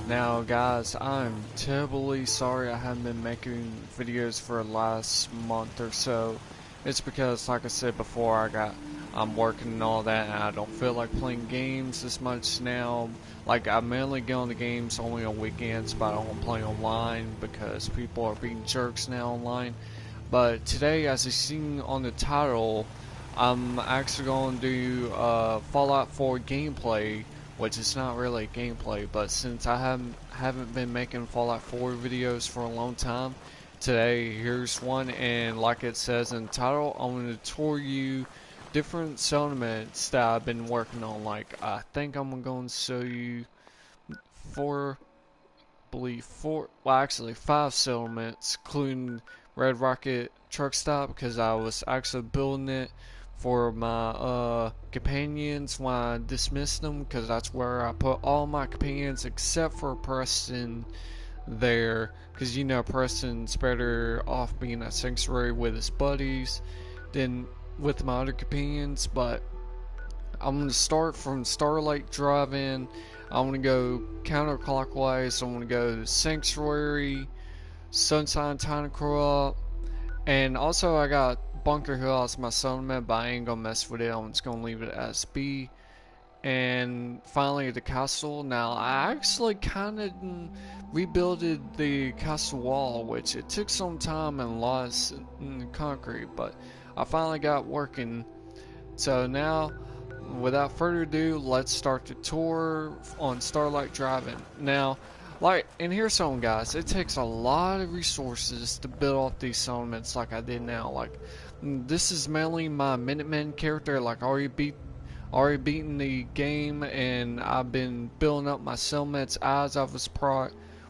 Now guys, I'm terribly sorry I haven't been making videos for the last month or so. It's because, like I said before, I'm working and all that, and I don't feel like playing games as much now. Like, I mainly get on the games only on weekends, but I don't play online because people are being jerks now online. But today, as you seen on the title, I'm actually going to do Fallout 4 gameplay, which is not really gameplay, but since I haven't been making Fallout 4 videos for a long time, today here's one, and like it says in the title, I'm going to tour you different settlements that I've been working on. Like, I think I'm going to show you actually 5 settlements, including Red Rocket Truck Stop, because I was actually building it for my companions when I dismissed them, because that's where I put all my companions except for Preston there, because you know Preston's better off being at Sanctuary with his buddies than with my other companions. But I'm going to start from Starlight Drive-In. I'm going to go counterclockwise. I'm going to go to Sanctuary, Sunshine Tiny Co-op, and also I got Bunker Hill as my settlement, but I ain't going to mess with it. I'm just going to leave it as B. And finally the castle. Now I actually kind of rebuilded the castle wall, which it took some time and lots in concrete, but I finally got working. So now, without further ado, let's start the tour on Starlight Drive-In. Now, and here's something, guys. It takes a lot of resources to build up these settlements like I did now. Like, this is mainly my Minutemen character. Like, already beaten the game, and I've been building up my settlements as I was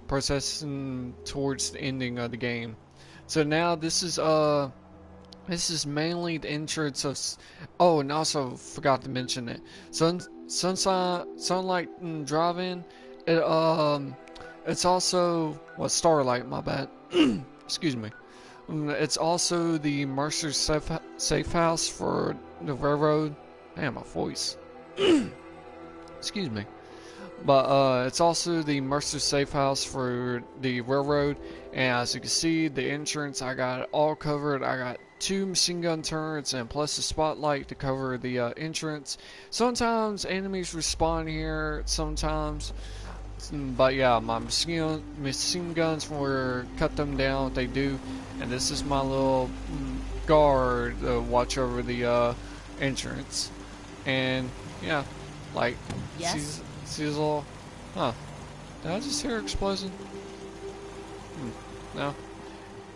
processing towards the ending of the game. So now this is mainly the entrance of. Oh, and also forgot to mention it. Sunlight Drive-In. It's also Starlight. My bad. Excuse me. It's also the Mercer safe house for the railroad. Man, my voice. Excuse me. But it's also the Mercer safe house for the railroad, and as you can see, the entrance, I got it all covered. I got 2 machine gun turrets and plus a spotlight to cover the entrance. Sometimes enemies respawn here, sometimes, but yeah, my machine guns will cut them down if they do. And this is my little guard to watch over the entrance. And yeah, like, yes. See his little, huh? Did I just hear an explosion? No.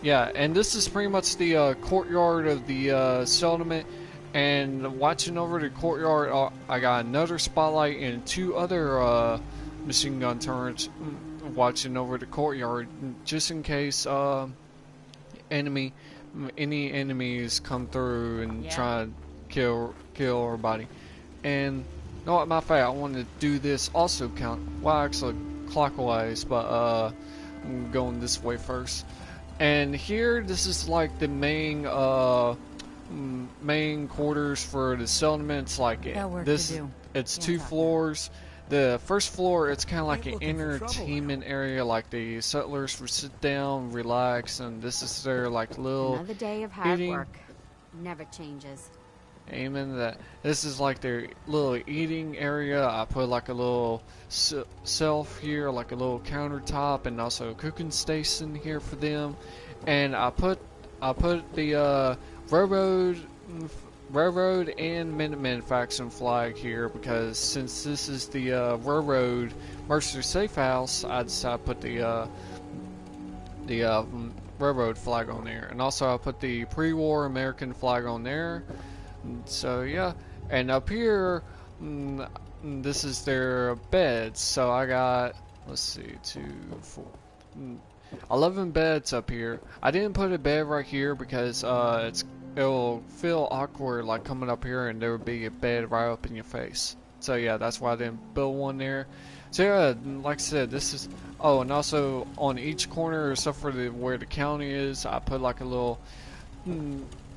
Yeah, and this is pretty much the courtyard of the settlement. And watching over the courtyard, I got another spotlight and 2 other machine gun turrets watching over the courtyard, just in case any enemies come through and try to kill everybody. And no, matter of fact, I want to do this also actually clockwise, but I'm going this way first. And here, this is like the main quarters for the settlements. Like it's 2 floors. The first floor, it's kind of like an entertainment area, like the settlers would sit down, relax, and this is their like little another day of hard work. Never changes. Amen. That this is like their little eating area. I put like a little shelf here, like a little countertop, and also a cooking station here for them. And I put the railroad and Minutemen faction flag here, because since this is the railroad Mercer safe house, I decided to put the railroad flag on there. And also I put the pre-war American flag on there. So yeah, and up here, this is their beds. So I got, let's see, 11 beds up here. I didn't put a bed right here because it'll feel awkward like coming up here and there would be a bed right up in your face. So yeah, that's why I didn't build one there. So yeah, like I said, this is, oh, and also on each corner except for where the county is, I put like a little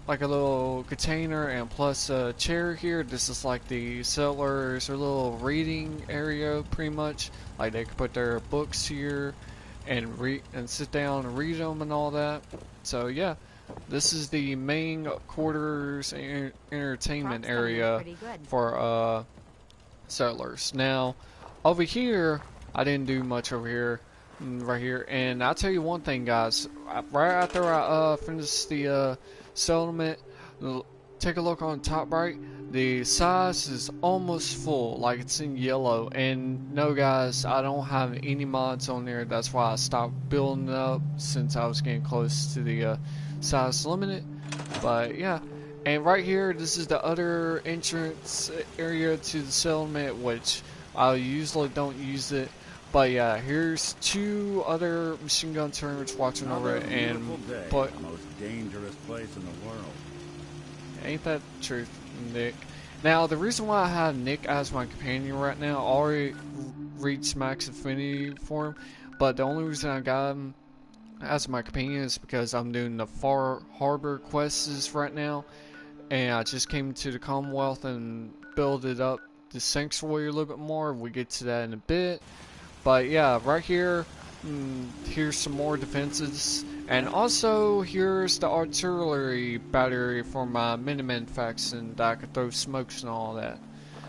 like a little container and plus a chair here. This is like the settlers' little reading area, pretty much. Like they could put their books here and read and sit down and read them and all that. So yeah, this is the main quarters and entertainment area for settlers. Now, over here, I didn't do much over here, right here. And I'll tell you one thing, guys. Right after I finished the settlement, take a look on top right. The size is almost full, like it's in yellow. And no, guys, I don't have any mods on there. That's why I stopped building up since I was getting close to the size limit. But yeah. And right here, this is the other entrance area to the settlement, which I usually don't use it. But yeah, here's two other machine gun turrets watching over it, and but the most dangerous place in the world. Ain't that the truth, Nick? Now, the reason why I have Nick as my companion right now, I already reached max affinity for him, but the only reason I got him as my companion is because I'm doing the Far Harbor quests right now. And I just came to the Commonwealth and builded up the sanctuary a little bit more. We get to that in a bit. But yeah, right here, here's some more defenses. And also, here's the artillery battery for my Minutemen faction that I could throw smokes and all that.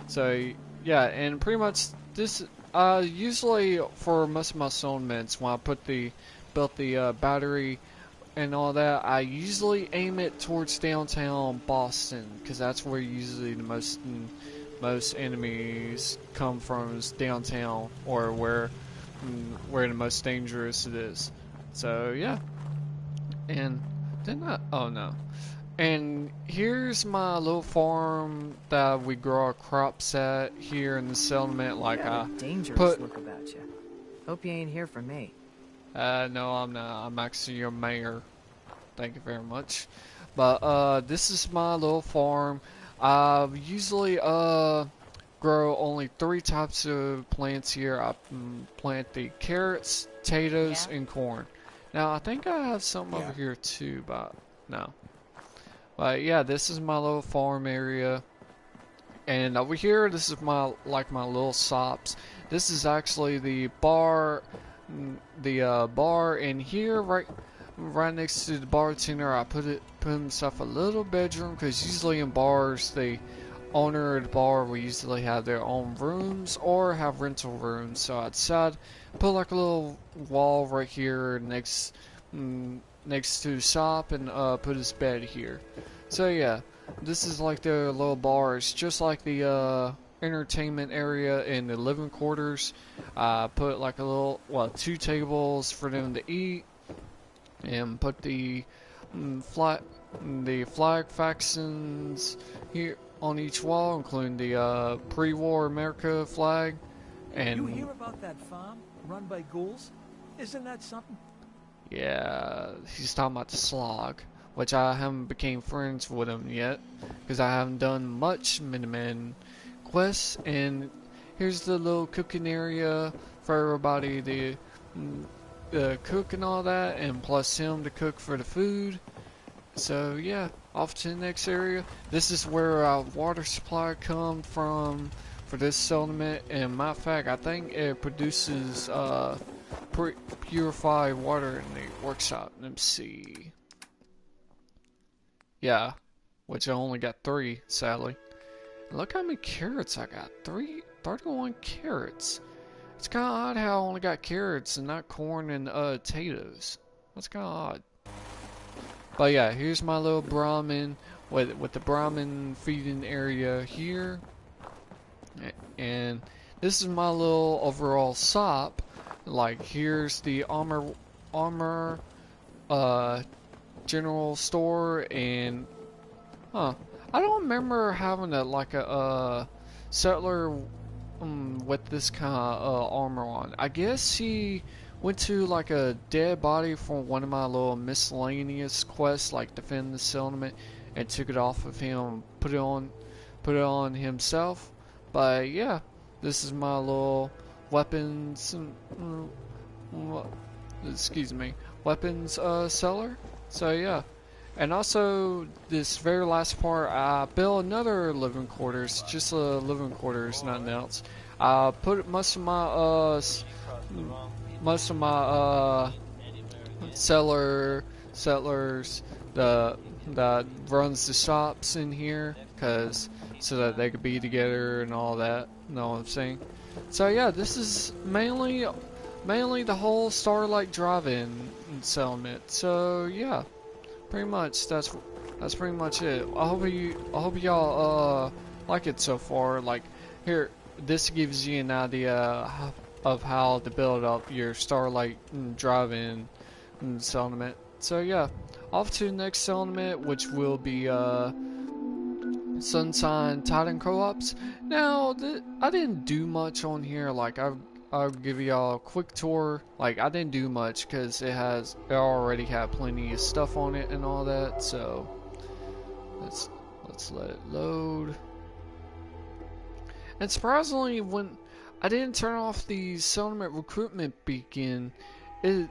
So yeah, and pretty much this, usually for most of my settlements, when I built the battery and all that, I usually aim it towards downtown Boston, because that's where usually the most enemies come from, is downtown, or where the most dangerous it is. So yeah, and then oh no, and here's my little farm that we grow our crops at here in the settlement. Like a dangerous look about you. Hope you ain't here for me. No, I'm not. I'm actually your mayor. Thank you very much. But this is my little farm. I usually grow only 3 types of plants here. I plant the carrots, potatoes, and corn. Now I think I have some over here too, but no. But yeah, this is my little farm area. And over here, this is my little shops. This is actually the bar. The bar in here, right next to the bartender. I put himself a little bedroom, because usually in bars, the owner of the bar will usually have their own rooms or have rental rooms. So I decided to put like a little wall right here next to the shop, and put his bed here. So yeah, this is like the little bar. It's just like the entertainment area in the living quarters. I put like a little, 2 tables for them to eat, and put the flag factions here on each wall, including the pre-war America flag. And you hear about that farm run by ghouls? Isn't that something? Yeah, he's talking about the Slog, which I haven't became friends with him yet, because I haven't done much Minutemen quests. And here's the little cooking area for everybody to cook and all that, and plus him to cook for the food. So yeah, off to the next area. This is where our water supply come from for this settlement, and matter of fact, I think it produces purified water in the workshop. Let me see. Yeah, which I only got 3, sadly. Look how many carrots I got. 31 carrots. It's kind of odd how I only got carrots and not corn and potatoes. That's kind of odd. But yeah, here's my little Brahmin with the Brahmin feeding area here. And this is my little overall shop. Like, here's the armor general store, and I don't remember having a settler with this kind of armor on. I guess he went to like a dead body from one of my little miscellaneous quests, like defend the settlement, and took it off of him, put it on himself. But yeah, this is my little weapons, excuse me, weapons seller. So yeah, And also, this very last part, I built another living quarters, just a living quarters, nothing else. I put most of my settlers that runs the shops in here, cause so that they could be together and all that. Know what I'm saying? So yeah, this is mainly the whole Starlight Drive-In settlement. So yeah, pretty much that's pretty much it. I hope y'all like it so far. Like here, this gives you an idea of how to build up your Starlight Drive-In settlement. So yeah, off to the next settlement, which will be Sunshine Titan Co-ops. Now, I didn't do much on here. Like I'll give y'all a quick tour. Like I didn't do much because it already had plenty of stuff on it and all that. So let's let it load. And surprisingly, when I didn't turn off the settlement recruitment beacon, it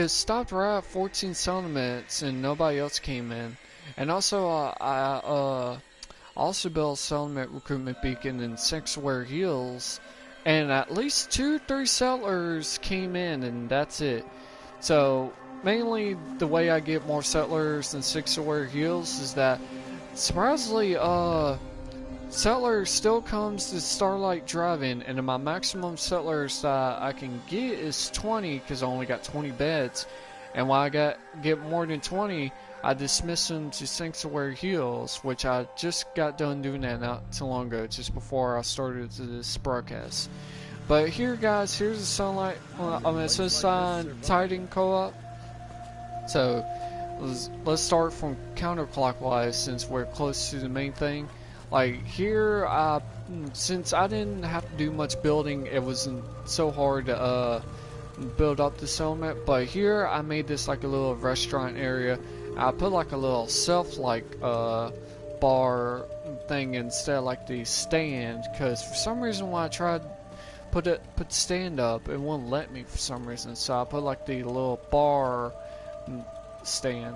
stopped right at 14 settlements and nobody else came in. And also I also built a settlement recruitment beacon in Sanctuary Hills, and at least 2-3 settlers came in, and that's it. So mainly the way I get more settlers in Sanctuary Hills is that surprisingly settlers still comes to Starlight Drive-In, and my maximum settlers that I can get is 20 because I only got 20 beds. And when I get more than 20, I dismiss them to Sanctuary Hills, which I just got done doing that not too long ago, just before I started this broadcast. But here, guys, here's the Sunshine Titan Co-op. So let's start from counterclockwise since we're close to the main thing. Like here, since I didn't have to do much building, it wasn't so hard to build up the settlement. But here, I made this like a little restaurant area. I put like a little bar thing instead of like the stand, because for some reason when I tried put the stand up, it wouldn't let me for some reason. So I put like the little bar stand.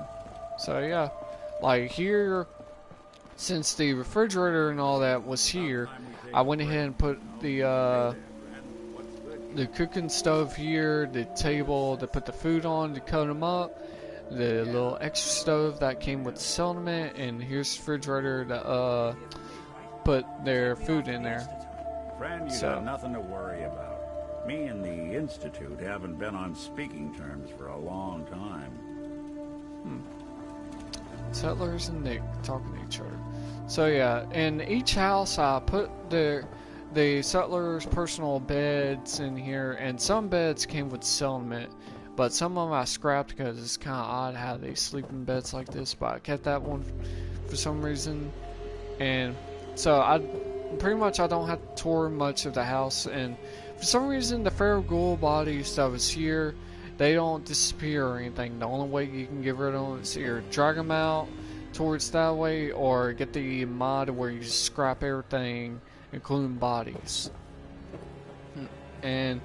So yeah, like here, since the refrigerator and all that was here, I went ahead and put the cooking stove here, the table to put the food on to cut them up, the little extra stove that came with the settlement, and here's the refrigerator to put their food in there. Friend, you got nothing to worry about. Me and the Institute haven't been on speaking terms for a long time. Settlers and Nick talking to each other. So yeah, in each house I put the settlers' personal beds in here, and some beds came with settlement, but some of them I scrapped because it's kind of odd how they sleep in beds like this, but I kept that one for some reason. And so I don't have to tour much of the house, and for some reason the feral ghoul bodies that was here, they don't disappear or anything. The only way you can get rid of them is either drag them out towards that way, or get the mod where you just scrap everything, including bodies. And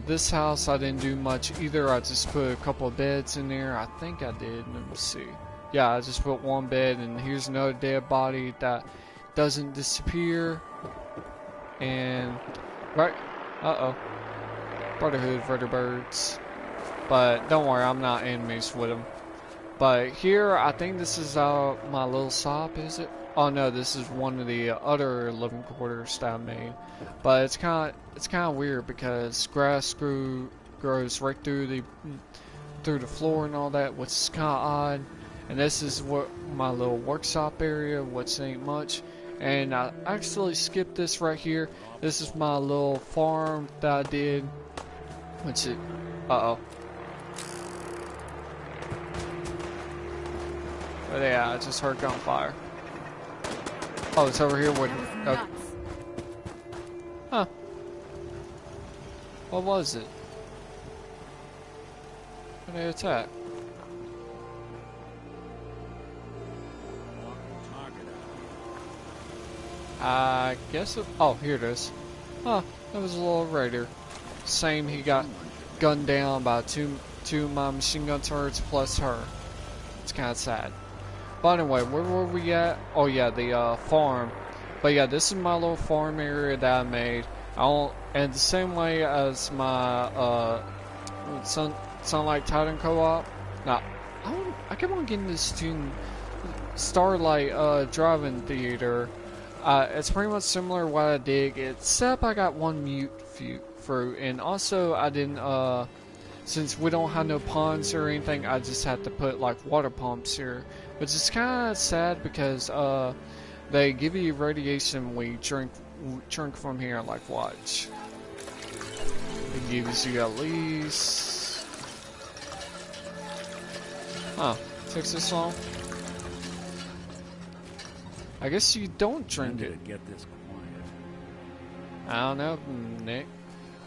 this house I didn't do much either. I just put a couple of beds in there. I think I did. Let me see. Yeah, I just put one bed, and here's another dead body that doesn't disappear. And right, Brotherhood vertebrates. But don't worry, I'm not enemies with them. But here, I think this is my little shop, is it? Oh no, this is one of the other living quarters that I made. But it's kind of weird because grass grows right through the floor and all that, which is kind of odd. And this is what my little workshop area, which ain't much. And I actually skipped this right here. This is my little farm that I did. Which is, but yeah, I just heard gunfire. Oh, it's over here with. Okay. Huh. What was it? What did they attack? I guess it. Oh, here it is. Huh. That was a little raider. Same, he got gunned down by two of my machine gun turrets plus her. It's kind of sad. But anyway, where were we at? Oh yeah, the farm. But yeah, this is my little farm area that I made. And the same way as my Sunlight Titan co-op. Now, I keep on getting this tune, Starlight Drive-In Theater. It's pretty much similar to what I did, except I got one mute fruit, and also I didn't since we don't have no ponds or anything, I just had to put like water pumps here, which is kind of sad because they give you radiation when you drink from here. Like, watch, it gives you at least, takes this long. I guess you don't drink it. Get this quiet. I don't know, Nick.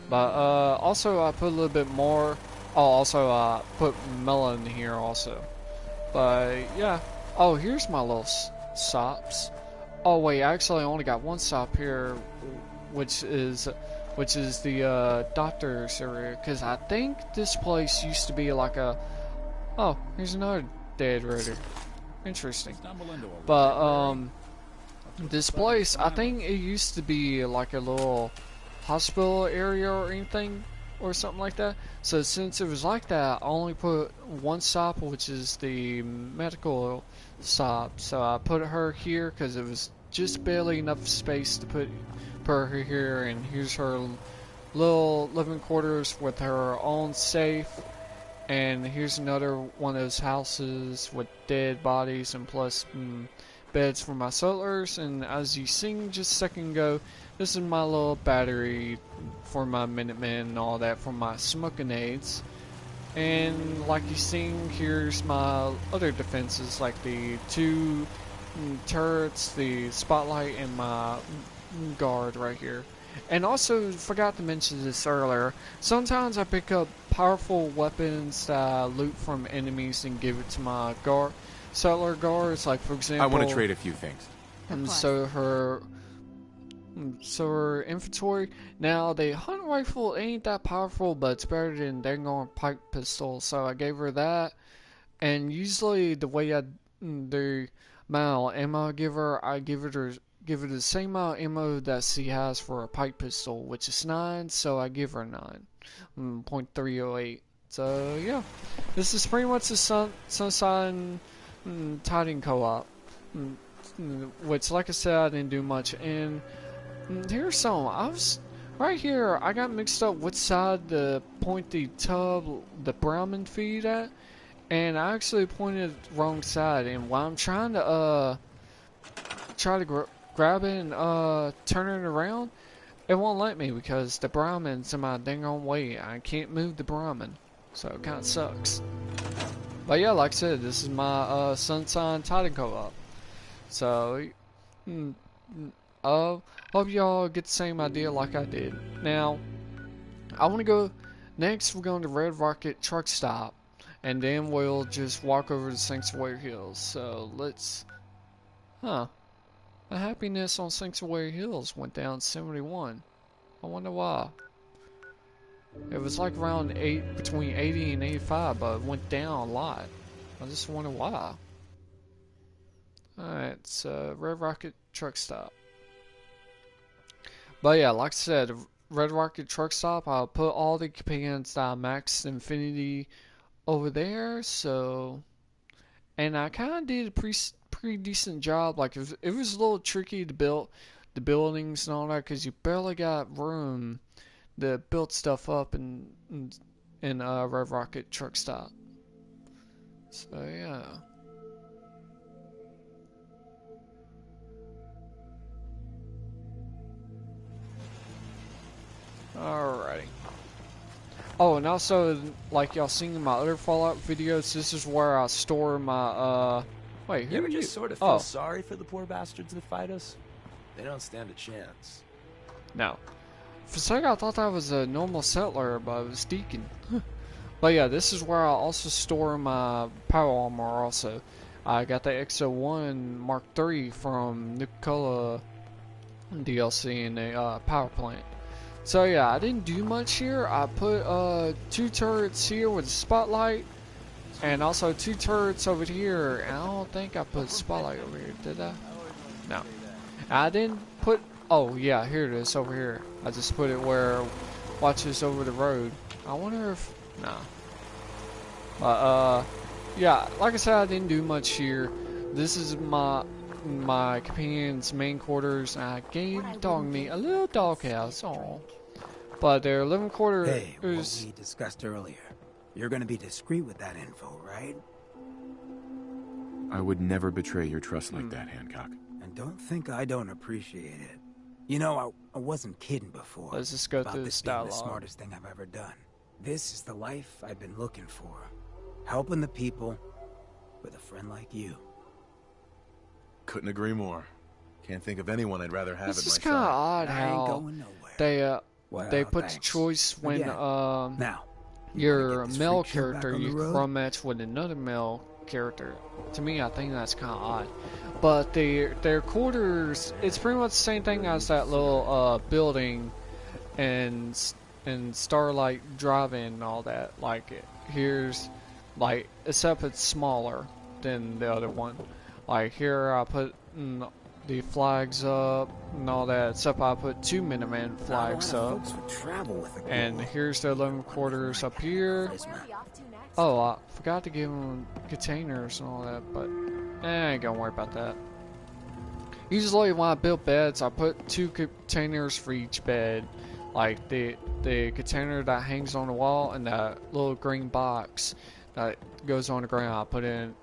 But also I put a little bit more. Oh, also put melon here also. But yeah. Oh, here's my little sops. Oh wait, I actually only got one sop here, which is the doctor's area. Cause I think this place used to be like a. Oh, here's another dead raider. Interesting. But this place, I think it used to be like a little hospital area or anything or something like that. So since it was like that, I only put one stop, which is the medical stop. So I put her here because it was just barely enough space to put her here. And here's her little living quarters with her own safe. And here's another one of those houses with dead bodies and plus beds for my settlers. And as you seen just a second ago, this is my little battery for my Minutemen and all that for my smoking aids. And like you seen, here's my other defenses like the two turrets, the spotlight, and my guard right here. And also, forgot to mention this earlier, sometimes I pick up powerful weapons that I loot from enemies and give it to my settler guards, like for example, I want to trade a few things. And so her inventory. Now the hunt rifle ain't that powerful, but it's better than dang on pipe pistol. So I gave her that. And usually the way I do my ammo I give her the same amount of ammo that she has for a pipe pistol, which is 9. So I give her 9.308. So yeah, this is pretty much the Sunshine Titan co-op, which, like I said, I didn't do much. And here's some. I was right here. I got mixed up which side to point the tub, the Brahmin feed at, and I actually pointed the wrong side. And while I'm trying to grab it and turn it around, it won't let me because the Brahmin's in my dang on way. I can't move the Brahmin, so it kind of sucks. But yeah, like I said, this is my Sunshine Titan co-op. So, hope y'all get the same idea like I did. Now, I want to go, next we're going to Red Rocket Truck Stop, and then we'll just walk over to Sanctuary Hills. So, let's, the happiness on Sanctuary Hills went down 71. I wonder why. It was like around between 80 and 85, but it went down a lot. I just wonder why. Alright, so Red Rocket Truck Stop. But yeah, like I said, Red Rocket Truck Stop, I'll put all the companions that I maxed Infinity over there, so. And I kind of did a pretty decent job. Like, it was a little tricky to build the buildings and all that, because you barely got room to build stuff up in Red Rocket Truck Stop. So yeah. Alrighty. Oh, and also, like y'all seen in my other Fallout videos, this is where I store my wait, who You ever are you? just sort of feel sorry for the poor bastards that fight us? They don't stand a chance. No. For a second I thought that was a normal settler, but it was Deacon. But yeah, this is where I also store my power armor also. I got the XO1 Mark III from Nuka-Cola DLC in a power plant. So yeah, I didn't do much here. I put 2 turrets here with a spotlight. And also 2 turrets over here. And I don't think I put spotlight over here, did I? No. I didn't put... Oh, yeah, here it is, over here. I just put it where it watches over the road. I wonder if... Nah. But, yeah, like I said, I didn't do much here. This is my companion's main quarters. I gave me a little doghouse. Aw. But their living quarters... Hey, what we discussed earlier. You're gonna be discreet with that info, right? I would never betray your trust like that, Hancock. And don't think I don't appreciate it. You know, I wasn't kidding before. Let's just go about through this the being the dialogue. smartest thing I've ever done. This is the life I've been looking for. Helping the people with a friend like you. Couldn't agree more. Can't think of anyone I'd rather have This at is my kind of side. odd I ain't how going nowhere. they Well, put the thanks. choice when Again. Now, your get this male freak show back character on the you road? can match with another male character. To me, I think that's kind of odd. But their quarters, it's pretty much the same thing as that little building and Starlight Drive-In and all that. Like here's like except it's smaller than the other one. Like here I put the flags up and all that, except I put 2 Minutemen flags up. And here's their living quarters up here. Oh, I forgot to give them containers and all that, but I ain't gonna worry about that. Usually when I build beds, I put 2 containers for each bed. Like the container that hangs on the wall and that little green box that goes on the ground, I put in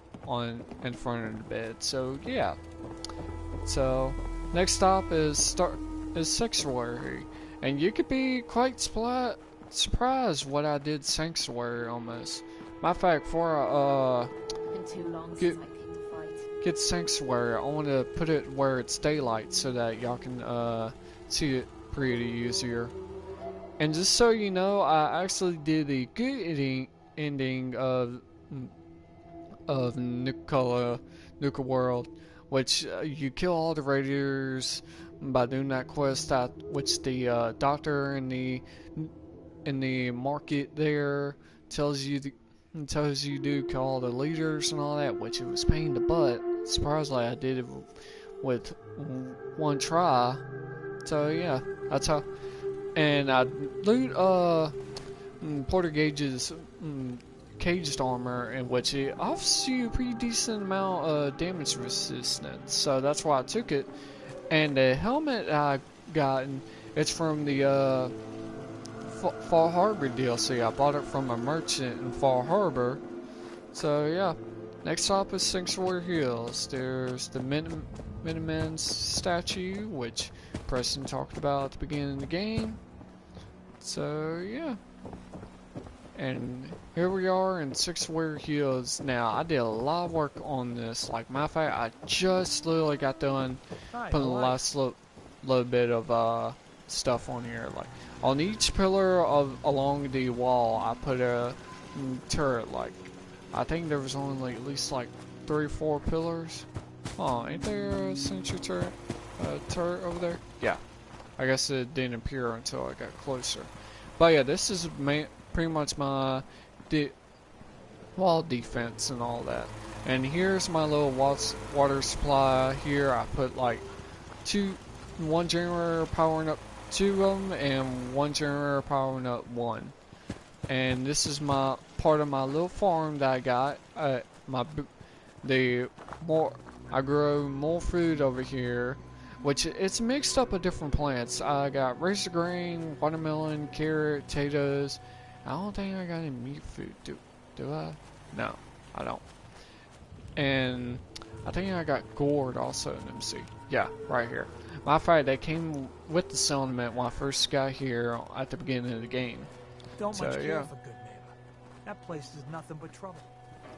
front of the bed. So yeah. So next stop is Sanctuary, and you could be quite surprised what I did Sanctuary almost. Matter of fact, before I Been too long since I picked a fight. get Sanctuary, I want to put it where it's daylight so that y'all can see it pretty easier. And just so you know, I actually did the good ending of Nuka World, which you kill all the raiders by doing that quest which the doctor in the market there tells you to kill all the leaders and all that, which it was pain in the butt. Surprisingly, I did it with one try. So yeah, that's how. And I loot Porter Gage's caged armor, in which it offers you a pretty decent amount of damage resistance. So that's why I took it. And the helmet I gotten, it's from the Fall Harbor DLC. I bought it from a merchant in Fall Harbor. So yeah, next stop is Sanctuary Hills. There's the Minutemen's statue, which Preston talked about at the beginning of the game. So yeah, and here we are in Sanctuary Hills. Now I did a lot of work on this. Like matter of fact, I just literally got done putting the last little bit of stuff on here. Like on each pillar along the wall, I put a turret. Like I think there was only at least like 3 or 4 pillars. Oh, ain't there a sentry turret over there? Yeah. I guess it didn't appear until I got closer. But yeah, this is pretty much my wall defense and all that. And here's my little water supply. Here I put like 1 generator powering up 2 of them and 1 generator powering up 1. And this is my part of my little farm that I got. I grow more food over here, which it's mixed up of different plants. I got razor green, watermelon, carrot, potatoes. I don't think I got any meat food. Do I? No, I don't. And I think I got gourd also in MC. Yeah, right here. Matter of fact, they came with the settlement when I first got here at the beginning of the game. Don't So, much care yeah. for good neighbor. That place is nothing but trouble.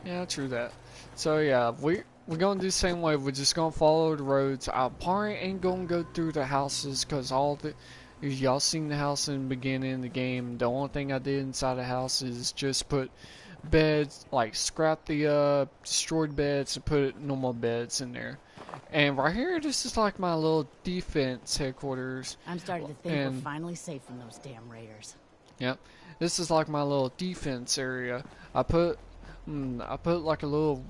Yeah, true that. So yeah, we're gonna do the same way. We're just gonna follow the roads. I probably ain't gonna go through the houses because y'all seen the house in the beginning of the game. The only thing I did inside the house is just put beds, like scrap the destroyed beds and put normal beds in there. And right here, this is like my little defense headquarters. I'm starting to think we're finally safe from those damn raiders. Yep. This is like my little defense area. I put I put like a little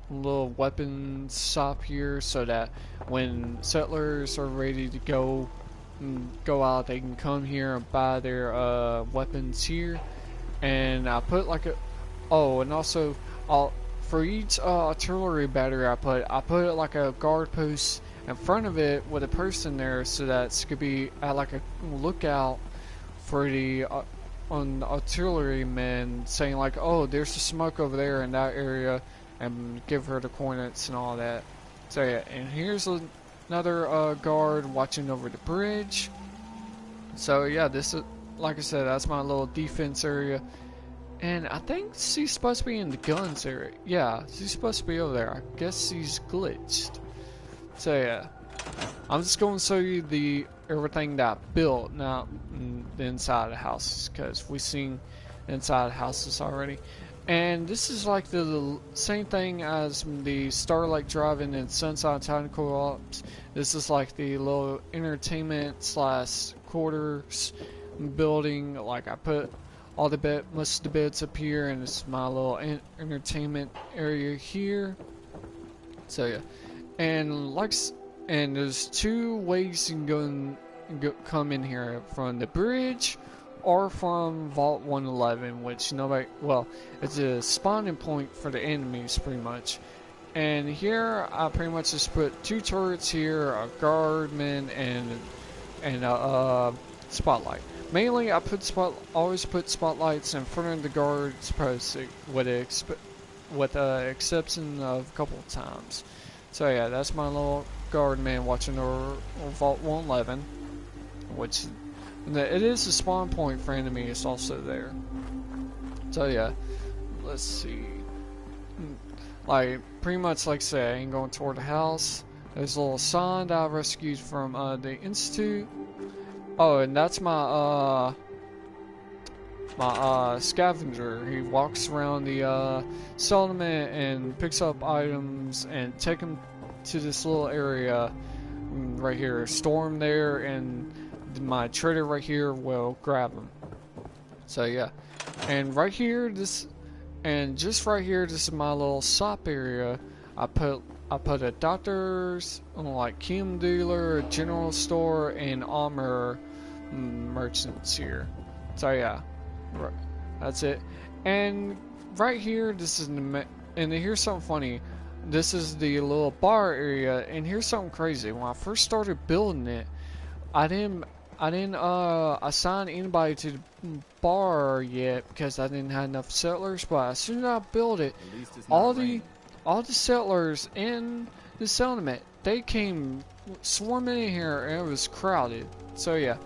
little weapons shop here so that when settlers are ready to go out, they can come here and buy their weapons here. And I put like and also for each artillery battery I put like a guard post in front of it with a person there so that it could be at like a lookout for the on the artillerymen, saying like, oh, there's a smoke over there in that area, and give her the coordinates and all that. So yeah, and here's another guard watching over the bridge. So yeah, this is, like I said, that's my little defense area. And I think she's supposed to be in the guns area. Yeah, she's supposed to be over there. I guess she's glitched. So yeah, I'm just going to show you everything that I built now, the inside of the houses, because we've seen inside the houses already. And this is like the same thing as the Starlight Drive-In and Sunside Technical Ops. This is like the little entertainment slash quarters building. Like I put all the most of the beds up here, and it's my little entertainment area here. So yeah, and there's two ways you can come in here, from the bridge or from Vault 111, which it's a spawning point for the enemies pretty much. And here I pretty much just put two turrets here, a guardman, and a spotlight. Mainly I always put spotlights in front of the guards post with the exception of a couple of times. So yeah, that's my little guardman watching over Vault 111, which it is a spawn point for enemies also there. So yeah, let's see. Like pretty much like I say, I ain't going toward the house. There's a little sign that I rescued from the institute. Oh, and that's my scavenger. He walks around the settlement and picks up items and take them to this little area right here. Store them there, and my trader right here will grab them. So yeah, and right here, just right here, this is my little shop area. I put a doctor's, like chem dealer, general store, and armor merchants here. So yeah, that's it. And right here, this is and here's something funny. This is the little bar area, and here's something crazy. When I first started building it, I didn't assign anybody to the bar yet because I didn't have enough settlers. But as soon as I built it, all the settlers in the settlement, they came swarming in here, and it was crowded. So yeah,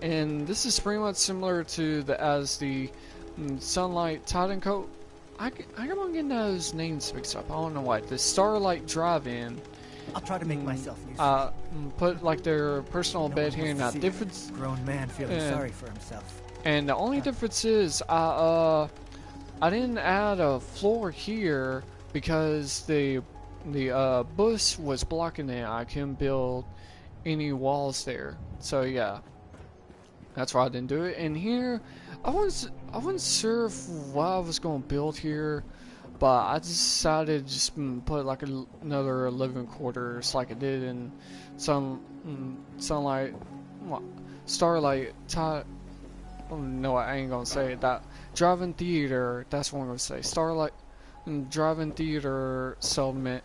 and this is pretty much similar to the Sunlight Titan Coat. I come on getting those names mixed up. I don't know why. The Starlight Drive-In. I'll try to make myself useful. Put like their personal bed here, and that difference. Grown man feeling sorry for himself. And the only difference is I didn't add a floor here because the bush was blocking it. I couldn't build any walls there. So yeah, that's why I didn't do it. And here, I wasn't sure what I was going to build here, but I decided to just put like another living quarters like I did in Starlight. Oh, no, I ain't gonna say it. That drive-in theater. That's what I'm gonna say. Starlight drive-in theater settlement,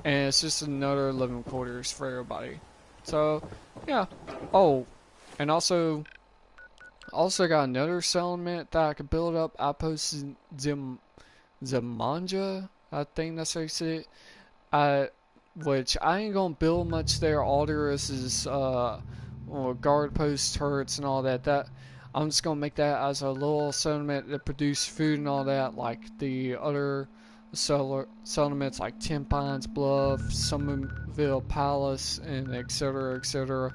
and it's just another living quarters for everybody. So yeah. Oh, and also got another settlement that I could build up. I posted Zamanja, I think that's how you say it. Which I ain't gonna build much there. All there is guard posts, turrets, and all that. I'm just gonna make that as a little settlement that produce food and all that, like the other settlements like Ten Pines Bluff, Somerville Palace, and etc. etc.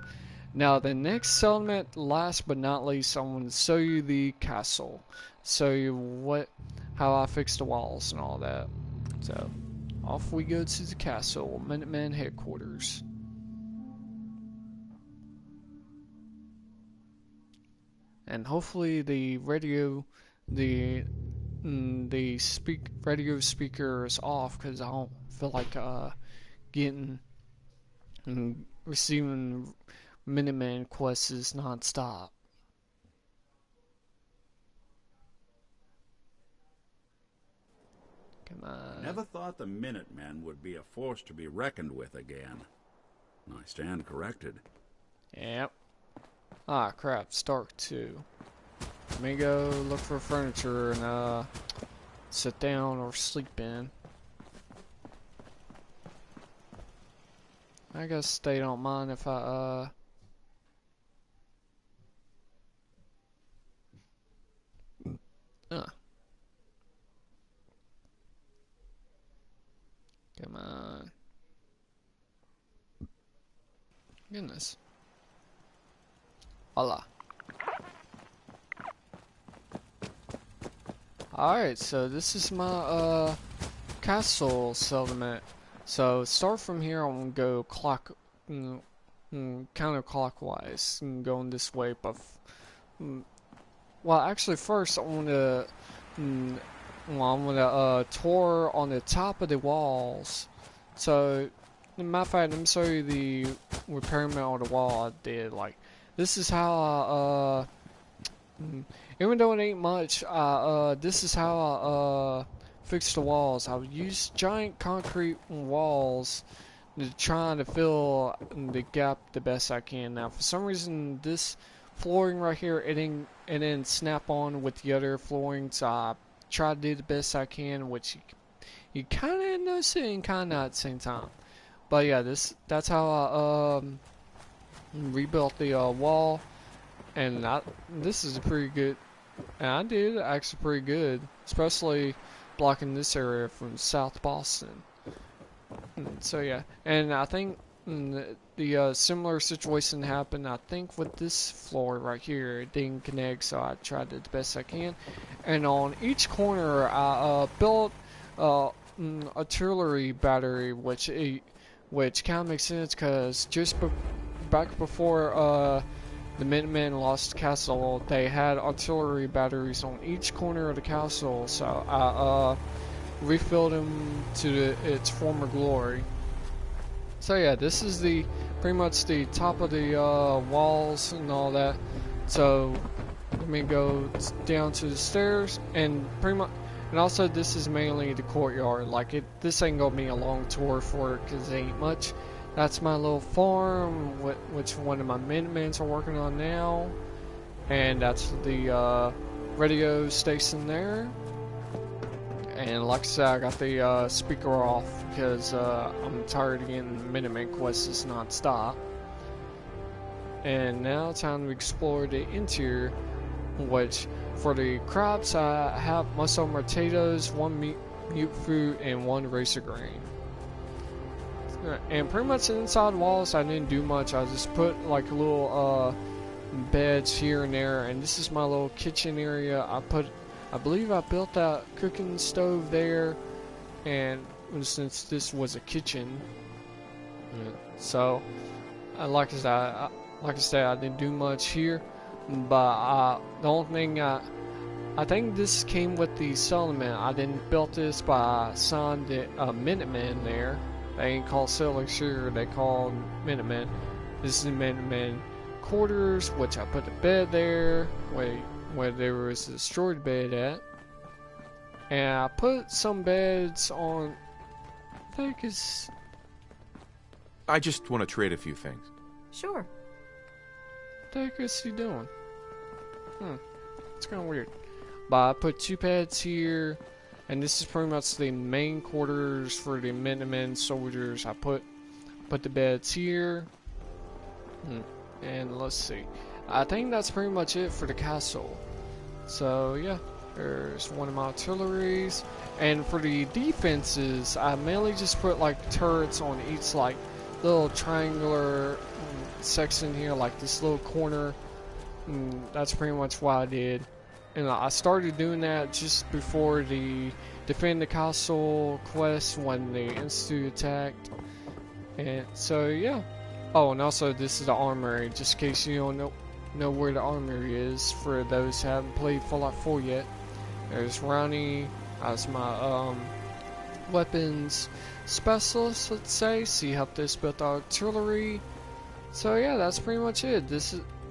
Now the next settlement, last but not least, I'm going to show you the castle. Show you how I fixed the walls and all that. So, off we go to the castle, Minutemen headquarters. And hopefully the the radio speakers off because I don't feel like getting receiving Minutemen quests non-stop. Come on. Never thought the Minutemen would be a force to be reckoned with again. I stand corrected. Yep. Ah, crap. It's dark, too. Let me go look for furniture and, sit down or sleep in. I guess they don't mind if I, Come on. Goodness. Hola. Alright, so this is my, castle settlement. So, start from here, I'm gonna go counterclockwise, and going this way, but, well, actually, first, I wanna, tour on the top of the walls. So, matter of fact, let me show you the repairment on the wall I did. Like, this is how even though it ain't much, this is how I fix the walls. I would use giant concrete walls to try to fill the gap the best I can. Now, for some reason, this flooring right here, it didn't snap on with the other flooring, so I try to do the best I can, which you kind of notice it and kind of not at the same time. But yeah, that's how I rebuilt the wall, and this is a pretty good. And I did actually pretty good, especially blocking this area from South Boston. So yeah, and I think the similar situation happened. I think with this floor right here, it didn't connect, so I tried the best I can. And on each corner, I built artillery battery, which kind of makes sense because just back before the Minutemen lost the castle, they had artillery batteries on each corner of the castle, so I refilled them to its former glory. So yeah, this is pretty much the top of the walls and all that. So let me go down to the stairs, and pretty much, and also this is mainly the courtyard. Like this ain't gonna be a long tour for it because it ain't much. That's my little farm, which one of my Minutemen are working on now, and that's the radio station there. And like I said, I got the speaker off because I'm tired of getting Minutemen quests non-stop. And now it's time to explore the interior, which for the crops I have most of them are potatoes, one mute fruit, and one racer grain. And pretty much inside walls I didn't do much. I just put like little beds here and there, and this is my little kitchen area. I believe I built that cooking stove there, and since this was a kitchen, so like I said, I didn't do much here. But the only thing I think this came with the settlement. I didn't build this, but I signed the Minutemen there. They ain't called settlers here, they called Minutemen. This is the Minutemen quarters, which I put the bed there, where there was a destroyed bed at. And I put some beds on, I think it's... I just want to trade a few things. Sure. What the heck is he doing? It's kind of weird. But I put two beds here. And this is pretty much the main quarters for the Minutemen soldiers. I put the beds here. And let's see. I think that's pretty much it for the castle. So yeah, there's one of my artilleries. And for the defenses, I mainly just put like turrets on each like little triangular section here, like this little corner. That's pretty much what I did. And I started doing that just before the Defend the Castle quest when the Institute attacked. And so, yeah. Oh, and also this is the armory, just in case you don't know where the armory is, for those who haven't played Fallout 4 yet. There's Ronnie as my weapons specialist, let's say. So he helped us build artillery. So yeah, that's pretty much it.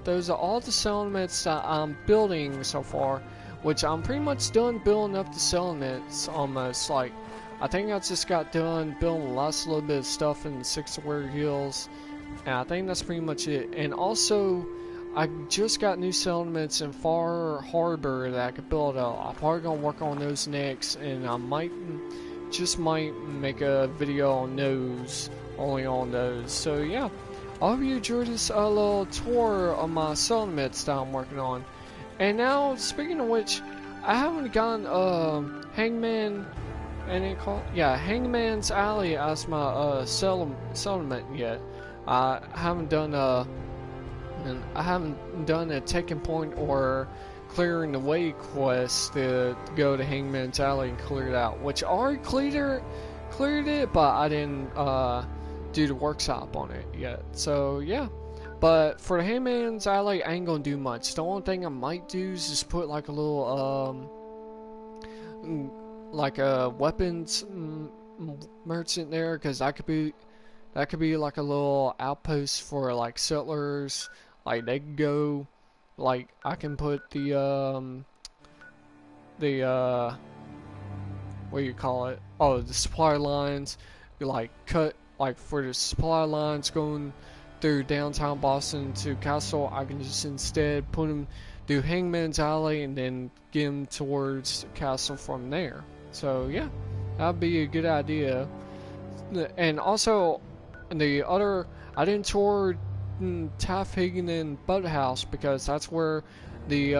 Those are all the settlements that I'm building so far, which I'm pretty much done building up the settlements almost. Like, I think I just got done building the last little bit of stuff in the Six Warrior Hills, and I think that's pretty much it. And also, I just got new settlements in Far Harbor that I could build up. I'm probably gonna work on those next, and I might make a video on those, only on those. So yeah, I hope you enjoyed this little tour of my settlements that I'm working on. And now, speaking of which, I haven't gotten Hangman, and it called Hangman's Alley as my settlement yet. I haven't done a taking point or clearing the way quest to go to Hangman's Alley and clear it out, which I already cleared it, but I didn't do the workshop on it yet. So yeah, but for the Hangman's Alley, I ain't gonna do much. The only thing I might do is just put like a little like a weapons merchant there, because that could be like a little outpost for like settlers. Like, they can go, like, I can put the what do you call it? Oh, the supply lines, like, cut, like, for the supply lines going through downtown Boston to Castle, I can just instead put them through Hangman's Alley and then get them towards Castle from there. So, yeah, that'd be a good idea. And also, I didn't tour Taft Hagen Boathouse, because that's where the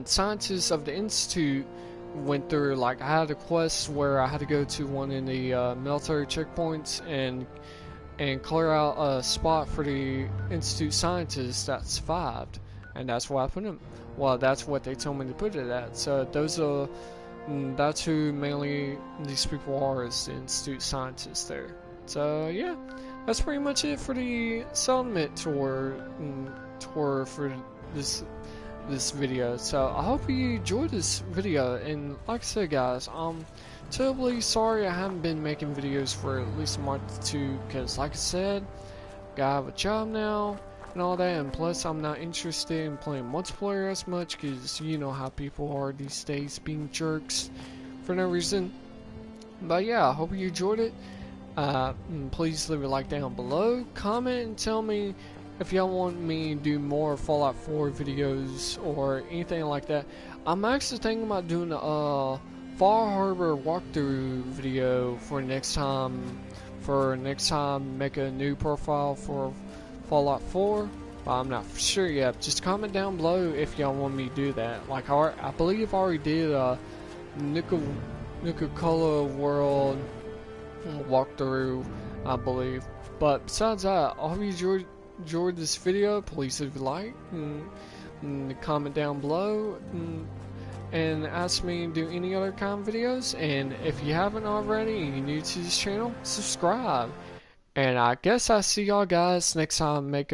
scientists of the Institute went through. Like, I had a quest where I had to go to one of the military checkpoints and clear out a spot for the Institute scientists that survived, and that's why I put them. Well, that's what they told me to put it at. So that's who mainly these people are, is the Institute scientists there. So yeah, that's pretty much it for the settlement tour for this video. So I hope you enjoyed this video, and like I said, guys, I'm terribly sorry I haven't been making videos for at least a month or two, because like I said, I have a job now and all that, and plus I'm not interested in playing multiplayer as much, because you know how people are these days, being jerks for no reason. But yeah, I hope you enjoyed it. Please leave a like down below, comment, and tell me if y'all want me to do more Fallout 4 videos or anything like that. I'm actually thinking about doing a Far Harbor walkthrough video for next time. Make a new profile for Fallout 4. But I'm not for sure yet. Just comment down below if y'all want me to do that. Like, I believe I already did a Nuka-Cola World walkthrough, I believe. But besides that, I hope you enjoyed this video. Please leave a like and comment down below and ask me to do any other kind of videos. And if you haven't already and you're new to this channel, subscribe. And I guess I'll see y'all guys next time I make a